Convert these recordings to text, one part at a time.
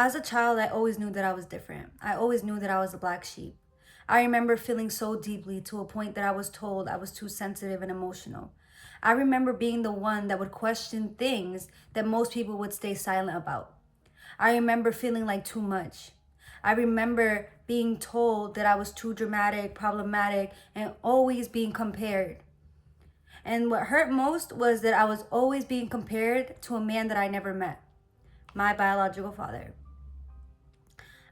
As a child, I always knew that I was different. I always knew that I was a black sheep. I remember feeling so deeply to a point that I was told I was too sensitive and emotional. I remember being the one that would question things that most people would stay silent about. I remember feeling like too much. I remember being told that I was too dramatic, problematic, and always being compared. And what hurt most was that I was always being compared to a man that I never met, my biological father.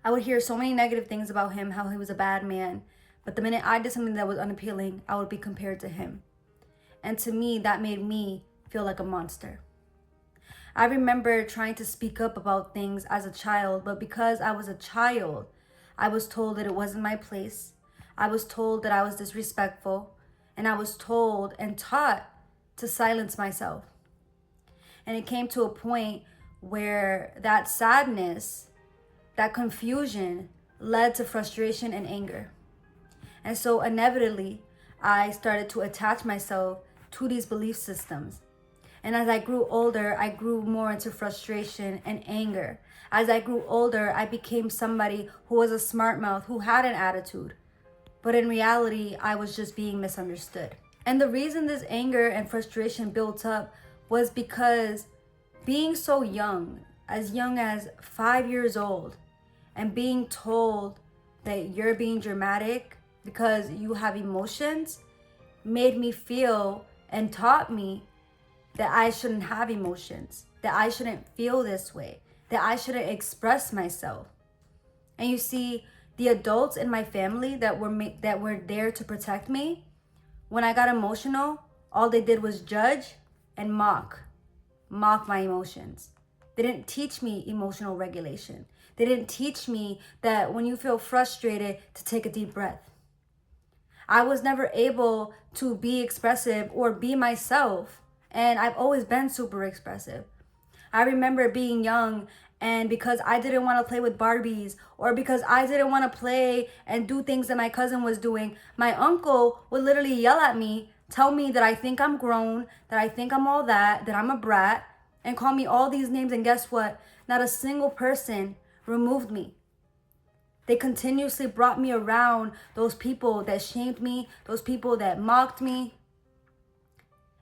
I would hear so many negative things about him, how he was a bad man. But the minute I did something that was unappealing, I would be compared to him. And to me, that made me feel like a monster. I remember trying to speak up about things as a child, but because I was a child, I was told that it wasn't my place. I was told that I was disrespectful, and I was told and taught to silence myself. And it came to a point where that sadness, that confusion led to frustration and anger. And so inevitably, I started to attach myself to these belief systems. And as I grew older, I grew more into frustration and anger. As I grew older, I became somebody who was a smart mouth, who had an attitude. But in reality, I was just being misunderstood. And the reason this anger and frustration built up was because being so young as 5 years old, and being told that you're being dramatic because you have emotions made me feel and taught me that I shouldn't have emotions, that I shouldn't feel this way, that I shouldn't express myself. And you see, the adults in my family that were there to protect me, when I got emotional, all they did was judge and mock my emotions. They didn't teach me emotional regulation. They didn't teach me that when you feel frustrated, to take a deep breath. I was never able to be expressive or be myself, and I've always been super expressive. I remember being young, and because I didn't want to play with Barbies, or because I didn't want to play and do things that my cousin was doing, my uncle would literally yell at me, tell me that I think I'm grown, that I think I'm all that I'm a brat, and call me all these names. And guess what? Not a single person removed me. They continuously brought me around those people that shamed me, those people that mocked me.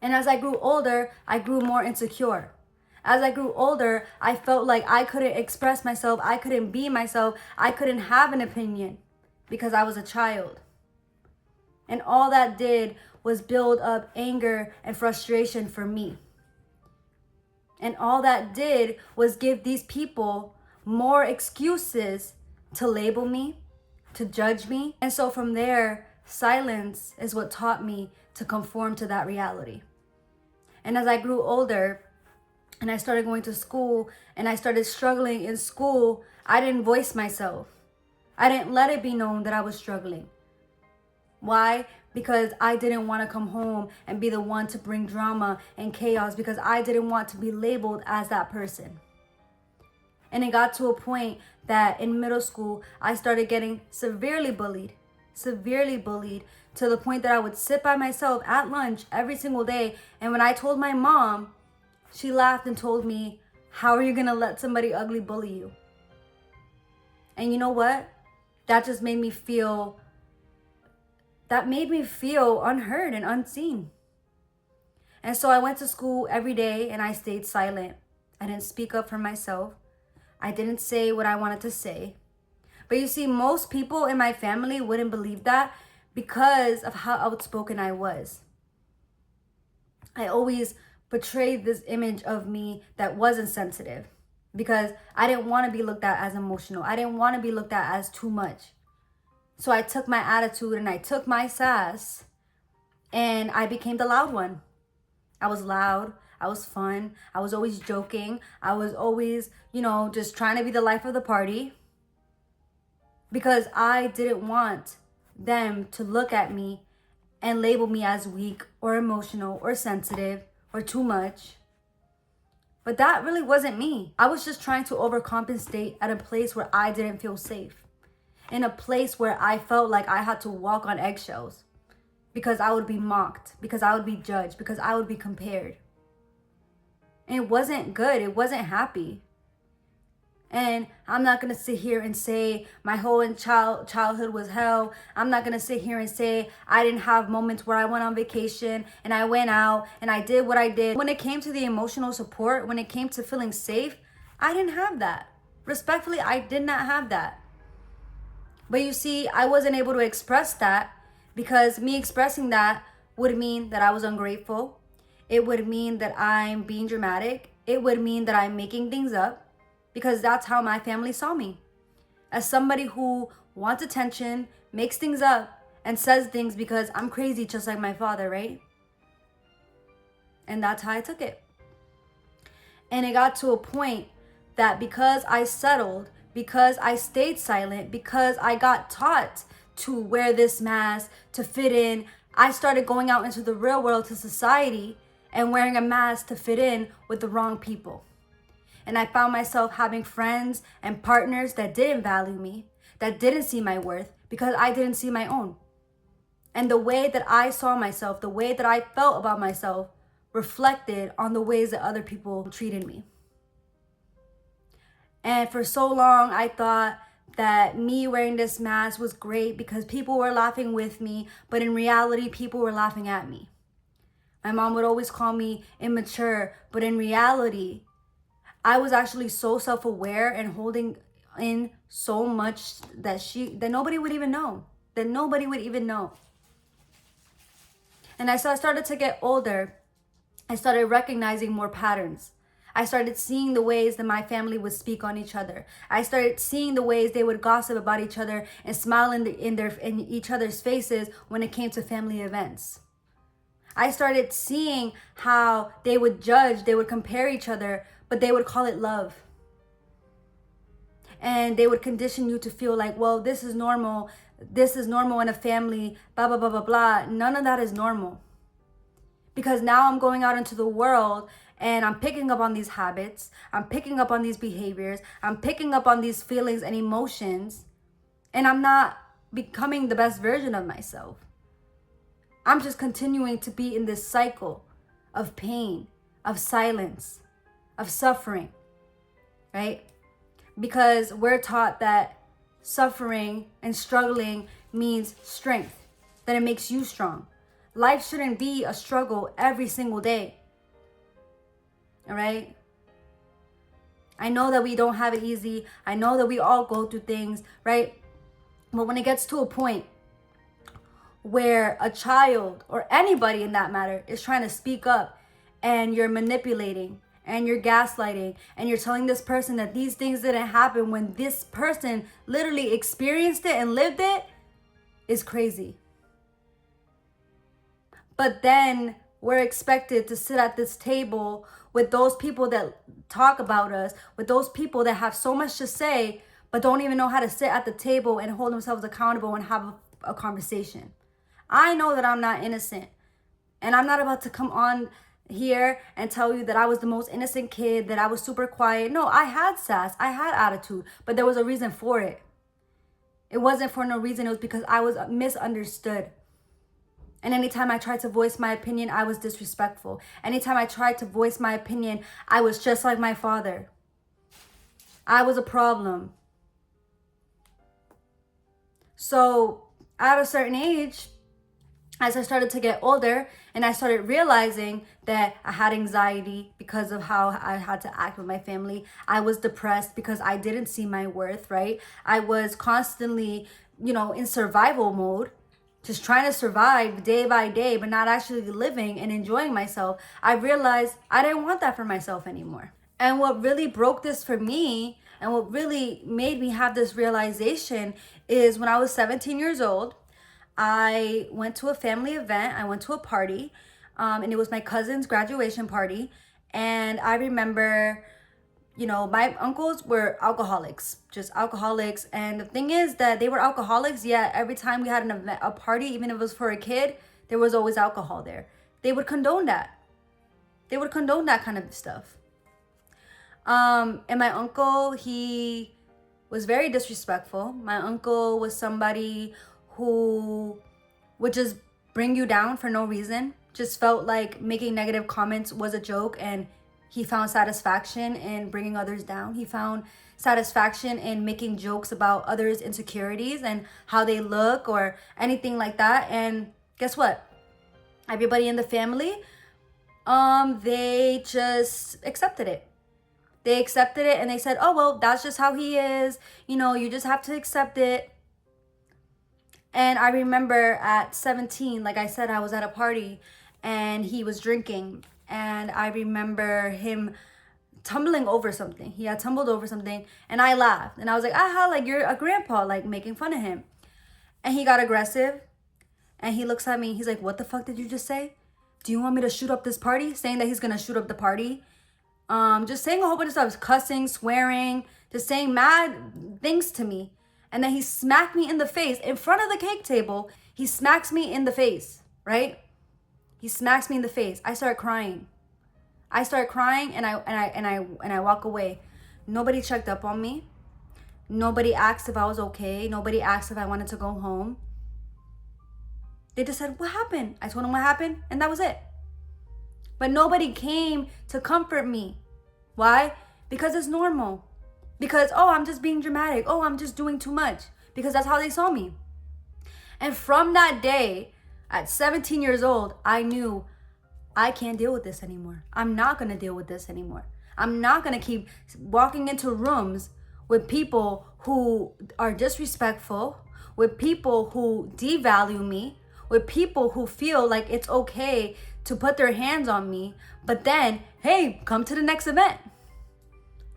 And as I grew older, I grew more insecure. As I grew older, I felt like I couldn't express myself, I couldn't be myself, I couldn't have an opinion because I was a child. And all that did was build up anger and frustration for me. And all that did was give these people more excuses to label me, to judge me. And so from there, silence is what taught me to conform to that reality. And as I grew older and I started going to school and I started struggling in school, I didn't voice myself. I didn't let it be known that I was struggling. Why? Because I didn't want to come home and be the one to bring drama and chaos, because I didn't want to be labeled as that person. And it got to a point that in middle school, I started getting severely bullied to the point that I would sit by myself at lunch every single day. And when I told my mom, she laughed and told me, "How are you going to let somebody ugly bully you?" And you know what? That just made me feel unheard and unseen. And so I went to school every day and I stayed silent. I didn't speak up for myself. I didn't say what I wanted to say. But you see, most people in my family wouldn't believe that because of how outspoken I was. I always portrayed this image of me that wasn't sensitive because I didn't want to be looked at as emotional. I didn't want to be looked at as too much. So I took my attitude and I took my sass and I became the loud one. I was loud. I was fun. I was always joking. I was always, just trying to be the life of the party because I didn't want them to look at me and label me as weak or emotional or sensitive or too much. But that really wasn't me. I was just trying to overcompensate at a place where I didn't feel safe. In a place where I felt like I had to walk on eggshells because I would be mocked, because I would be judged, because I would be compared. And it wasn't good. It wasn't happy. And I'm not going to sit here and say my whole childhood was hell. I'm not going to sit here and say I didn't have moments where I went on vacation and I went out and I did what I did. When it came to the emotional support, when it came to feeling safe, I didn't have that. Respectfully, I did not have that. But you see, I wasn't able to express that because me expressing that would mean that I was ungrateful. It would mean that I'm being dramatic. It would mean that I'm making things up. Because that's how my family saw me. As somebody who wants attention, makes things up, and says things because I'm crazy just like my father, right? And that's how I took it. And it got to a point that because I settled, because I stayed silent, because I got taught to wear this mask, to fit in, I started going out into the real world, to society, and wearing a mask to fit in with the wrong people. And I found myself having friends and partners that didn't value me, that didn't see my worth because I didn't see my own. And the way that I saw myself, the way that I felt about myself reflected on the ways that other people treated me. And for so long, I thought that me wearing this mask was great because people were laughing with me, but in reality, people were laughing at me. My mom would always call me immature, but in reality, I was actually so self-aware and holding in so much that nobody would even know. And as I started to get older, I started recognizing more patterns. I started seeing the ways that my family would speak on each other. I started seeing the ways they would gossip about each other and smile in each other's faces when it came to family events. I started seeing how they would judge, they would compare each other, but they would call it love. And they would condition you to feel like, well, this is normal in a family, blah, blah, blah, blah, blah. None of that is normal. Because now I'm going out into the world and I'm picking up on these habits. I'm picking up on these behaviors. I'm picking up on these feelings and emotions. And I'm not becoming the best version of myself. I'm just continuing to be in this cycle of pain, of silence, of suffering, right? Because we're taught that suffering and struggling means strength, that it makes you strong. Life shouldn't be a struggle every single day, all right? I know that we don't have it easy. I know that we all go through things, right? But when it gets to a point where a child or anybody in that matter is trying to speak up and you're manipulating, and you're gaslighting, and you're telling this person that these things didn't happen when this person literally experienced it and lived it, is crazy. But then we're expected to sit at this table with those people that talk about us, with those people that have so much to say, but don't even know how to sit at the table and hold themselves accountable and have a conversation. I know that I'm not innocent, and I'm not about to come on here and tell you that I was the most innocent kid, that I was super quiet. No, I had sass, I had attitude, but there was a reason for it. It wasn't for no reason. It was because I was misunderstood. And anytime I tried to voice my opinion, I was disrespectful. Anytime I tried to voice my opinion, I was just like my father. I was a problem. So at a certain age, as I started to get older and I started realizing that I had anxiety because of how I had to act with my family. I was depressed because I didn't see my worth, right? I was constantly, in survival mode, just trying to survive day by day, but not actually living and enjoying myself. I realized I didn't want that for myself anymore. And what really broke this for me and what really made me have this realization is when I was 17 years old, I went to a family event. I went to a party, and it was my cousin's graduation party. And I remember, my uncles were alcoholics, just alcoholics. And the thing is that they were alcoholics, yet every time we had an event, a party, even if it was for a kid, there was always alcohol there. They would condone that. They would condone that kind of stuff. And my uncle, he was very disrespectful. My uncle was somebody who would just bring you down for no reason, just felt like making negative comments was a joke, and he found satisfaction in bringing others down. He found satisfaction in making jokes about others' insecurities and how they look or anything like that. And guess what? Everybody in the family, they just accepted it. They accepted it and they said, oh, well, that's just how he is. You know, you just have to accept it. And I remember at 17, like I said, I was at a party and he was drinking. And I remember him tumbling over something. He had tumbled over something and I laughed. And I was like, aha, like you're a grandpa, like making fun of him. And he got aggressive and he looks at me. He's like, what the fuck did you just say? Do you want me to shoot up this party? Saying that he's going to shoot up the party. Just saying a whole bunch of stuff, cussing, swearing, just saying mad things to me. And then he smacked me in the face in front of the cake table. He smacks me in the face, right? He smacks me in the face. I start crying. And I walk away. Nobody checked up on me. Nobody asked if I was okay. Nobody asked if I wanted to go home. They just said, what happened? I told them what happened, and that was it. But nobody came to comfort me. Why? Because it's normal. Because, oh, I'm just being dramatic. Oh, I'm just doing too much. Because that's how they saw me. And from that day, at 17 years old, I knew I can't deal with this anymore. I'm not going to deal with this anymore. I'm not going to keep walking into rooms with people who are disrespectful, with people who devalue me, with people who feel like it's okay to put their hands on me, but then, hey, come to the next event.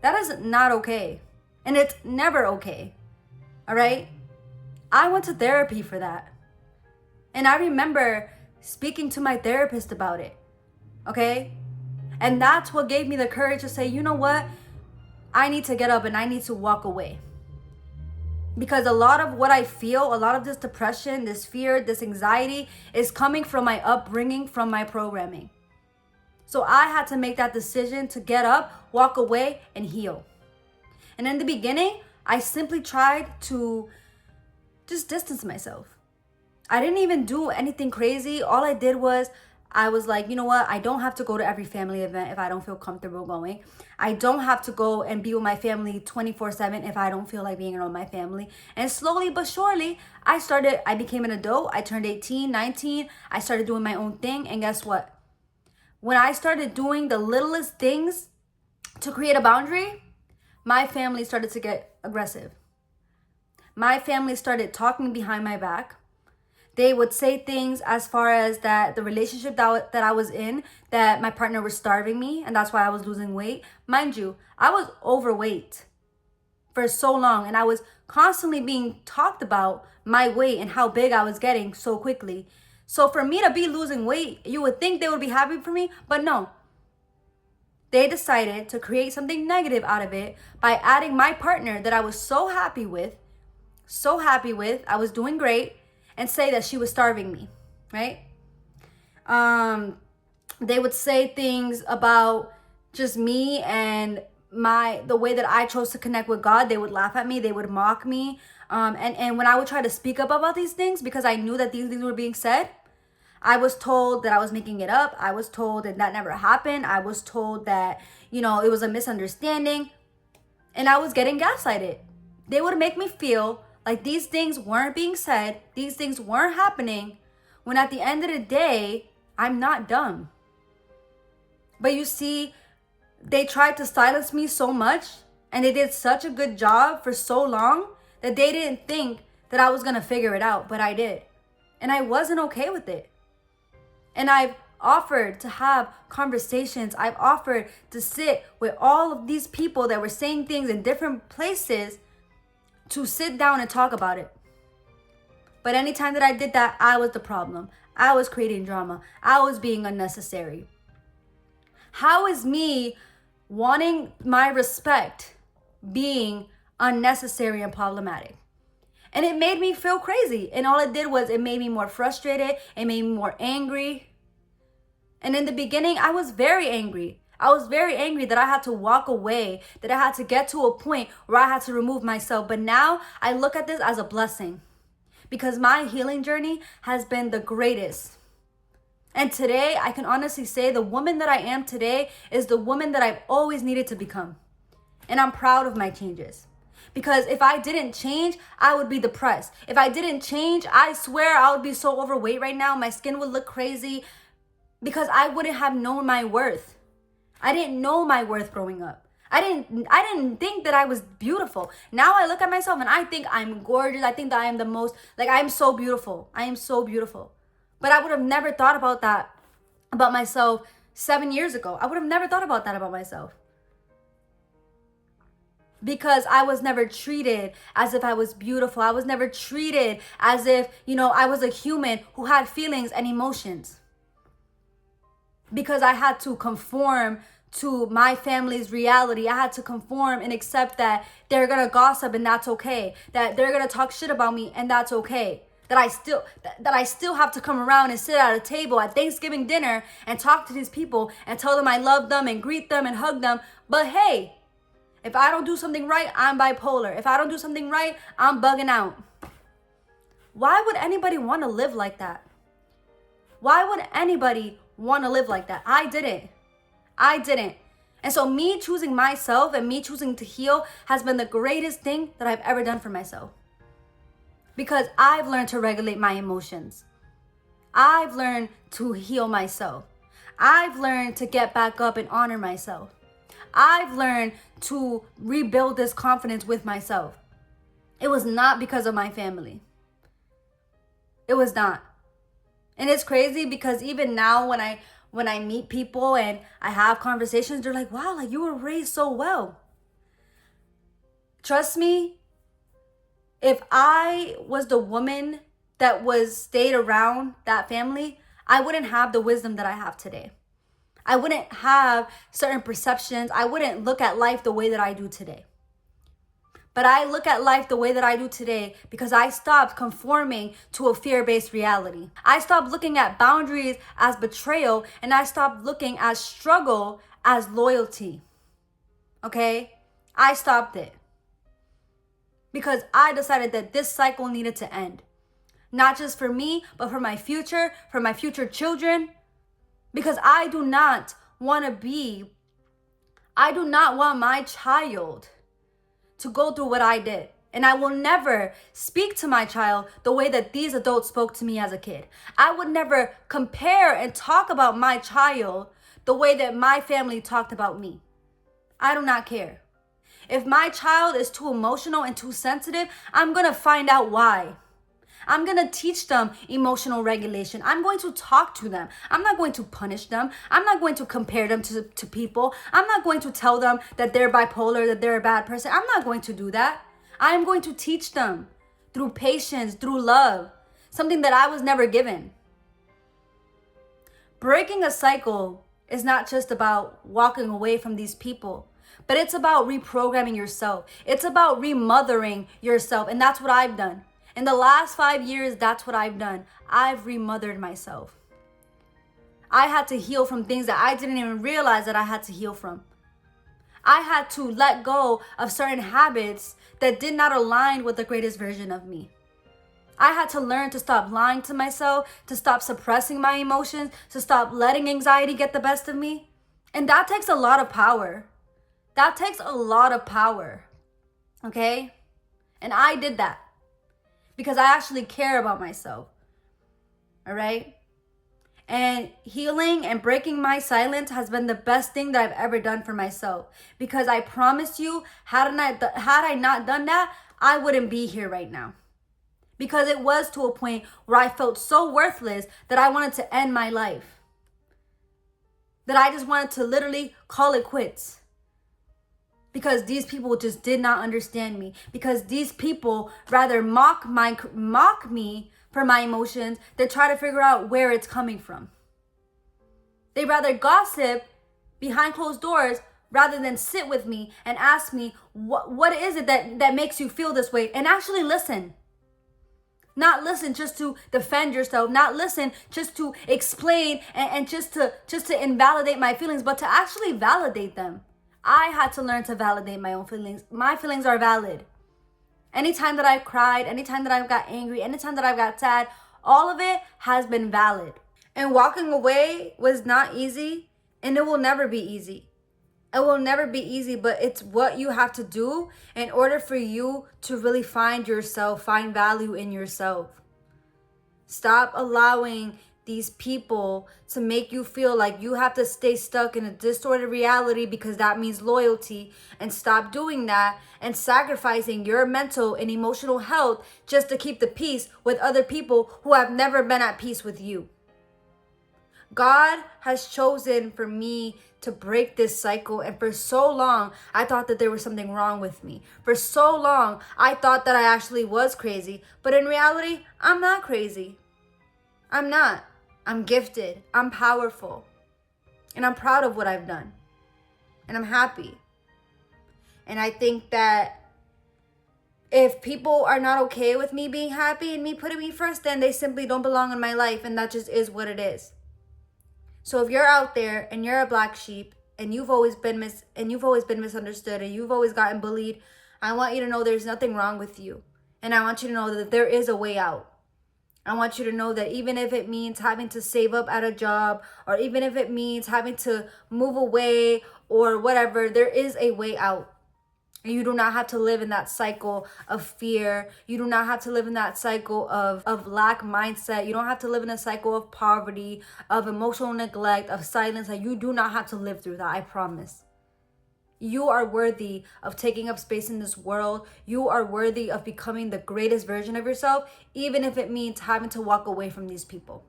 That is not okay. And it's never okay. All right? I went to therapy for that. And I remember speaking to my therapist about it. Okay? And that's what gave me the courage to say, you know what? I need to get up and I need to walk away. Because a lot of what I feel, a lot of this depression, this fear, this anxiety is coming from my upbringing, from my programming. So I had to make that decision to get up, walk away, and heal. And in the beginning, I simply tried to just distance myself. I didn't even do anything crazy. All I did was, I was like, you know what? I don't have to go to every family event if I don't feel comfortable going. I don't have to go and be with my family 24/7 if I don't feel like being around my family. And slowly but surely, I became an adult. I turned 18, 19. I started doing my own thing. And guess what? When I started doing the littlest things to create a boundary, my family started to get aggressive. My family started talking behind my back. They would say things as far as that the relationship that I was in, that my partner was starving me, and that's why I was losing weight. Mind you, I was overweight for so long, and I was constantly being talked about my weight and how big I was getting so quickly. So for me to be losing weight, you would think they would be happy for me, but no. They decided to create something negative out of it by adding my partner that I was so happy with, I was doing great, and say that she was starving me, right? They would say things about just me and the way that I chose to connect with God. They would laugh at me, they would mock me. And when I would try to speak up about these things, because I knew that these things were being said, I was told that I was making it up. I was told that that never happened. I was told that, it was a misunderstanding. And I was getting gaslighted. They would make me feel like these things weren't being said, these things weren't happening, when at the end of the day, I'm not dumb. But you see, they tried to silence me so much, and they did such a good job for so long, that they didn't think that I was going to figure it out, but I did. And I wasn't okay with it. And I've offered to have conversations. I've offered to sit with all of these people that were saying things in different places to sit down and talk about it. But anytime that I did that, I was the problem. I was creating drama. I was being unnecessary. How is me wanting my respect being unnecessary and problematic? And it made me feel crazy. And all it did was it made me more frustrated. It made me more angry. And in the beginning, I was very angry. I was very angry that I had to walk away, that I had to get to a point where I had to remove myself. But now I look at this as a blessing, because my healing journey has been the greatest. And today, I can honestly say the woman that I am today is the woman that I've always needed to become. And I'm proud of my changes. Because if I didn't change, I would be depressed. If I didn't change, I swear I would be so overweight right now. My skin would look crazy because I wouldn't have known my worth. I didn't know my worth growing up. I didn't think that I was beautiful. Now I look at myself and I think I'm gorgeous. I think that I am the most, like, I am so beautiful. I am so beautiful. But I would have never thought about that about myself 7 years ago. I would have never thought about that about myself. Because I was never treated as if I was beautiful. I was never treated as if, I was a human who had feelings and emotions. Because I had to conform to my family's reality. I had to conform and accept that they're gonna gossip and that's okay. That they're gonna talk shit about me and that's okay. That I still have to come around and sit at a table at Thanksgiving dinner and talk to these people and tell them I love them and greet them and hug them. But hey, if I don't do something right, I'm bipolar. If I don't do something right, I'm bugging out. Why would anybody want to live like that? Why would anybody want to live like that? I didn't. And so me choosing myself and me choosing to heal has been the greatest thing that I've ever done for myself. Because I've learned to regulate my emotions. I've learned to heal myself. I've learned to get back up and honor myself. I've learned to rebuild this confidence with myself. It was not because of my family. It was not. And it's crazy because even now when I meet people and I have conversations, they're like, wow, like you were raised so well. Trust me, if I was the woman that stayed around that family, I wouldn't have the wisdom that I have today. I wouldn't have certain perceptions. I wouldn't look at life the way that I do today. But I look at life the way that I do today because I stopped conforming to a fear-based reality. I stopped looking at boundaries as betrayal, and I stopped looking at struggle as loyalty. Okay? I stopped it. Because I decided that this cycle needed to end. Not just for me, but for my future children. Because I do not want my child to go through what I did. And I will never speak to my child the way that these adults spoke to me as a kid. I would never compare and talk about my child the way that my family talked about me. I do not care. If my child is too emotional and too sensitive, I'm going to find out why. I'm going to teach them emotional regulation. I'm going to talk to them. I'm not going to punish them. I'm not going to compare them to people. I'm not going to tell them that they're bipolar, that they're a bad person. I'm not going to do that. I'm going to teach them through patience, through love, something that I was never given. Breaking a cycle is not just about walking away from these people, but it's about reprogramming yourself. It's about remothering yourself. And that's what I've done. In the last 5 years, that's what I've done. I've remothered myself. I had to heal from things that I didn't even realize that I had to heal from. I had to let go of certain habits that did not align with the greatest version of me. I had to learn to stop lying to myself, to stop suppressing my emotions, to stop letting anxiety get the best of me. And that takes a lot of power. That takes a lot of power. Okay? And I did that. Because I actually care about myself. All right? And healing and breaking my silence has been the best thing that I've ever done for myself. Because I promise you, had I not done that, I wouldn't be here right now. Because it was to a point where I felt so worthless that I wanted to end my life. That I just wanted to literally call it quits. Because these people just did not understand me. Because these people rather mock me for my emotions than try to figure out where it's coming from. They rather gossip behind closed doors rather than sit with me and ask me, what is it that makes you feel this way? And actually listen. Not listen just to defend yourself. Not listen just to explain and just to invalidate my feelings, but to actually validate them. I had to learn to validate my own feelings. My feelings are valid. Anytime that I've cried, anytime that I've got angry, anytime that I've got sad, all of it has been valid. And walking away was not easy, and it will never be easy. It will never be easy, but it's what you have to do in order for you to really find yourself, find value in yourself. Stop allowing these people to make you feel like you have to stay stuck in a distorted reality because that means loyalty, and stop doing that and sacrificing your mental and emotional health just to keep the peace with other people who have never been at peace with you. God has chosen for me to break this cycle, and for so long I thought that there was something wrong with me. For so long I thought that I actually was crazy, but in reality I'm not crazy. I'm not. I'm gifted. I'm powerful. And I'm proud of what I've done. And I'm happy. And I think that if people are not okay with me being happy and me putting me first, then they simply don't belong in my life, and that just is what it is. So if you're out there and you're a black sheep and you've always been misunderstood and you've always gotten bullied, I want you to know there's nothing wrong with you. And I want you to know that there is a way out. I want you to know that even if it means having to save up at a job, or even if it means having to move away or whatever, there is a way out. And you do not have to live in that cycle of fear. You do not have to live in that cycle of lack mindset. You don't have to live in a cycle of poverty, of emotional neglect, of silence. Like, you do not have to live through that, I promise. You are worthy of taking up space in this world. You are worthy of becoming the greatest version of yourself, even if it means having to walk away from these people.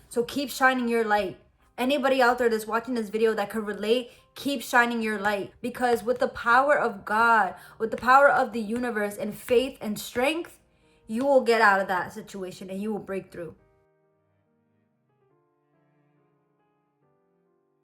So keep shining your light. Anybody out there that's watching this video that could relate, keep shining your light. Because with the power of God, with the power of the universe and faith and strength, you will get out of that situation and you will break through.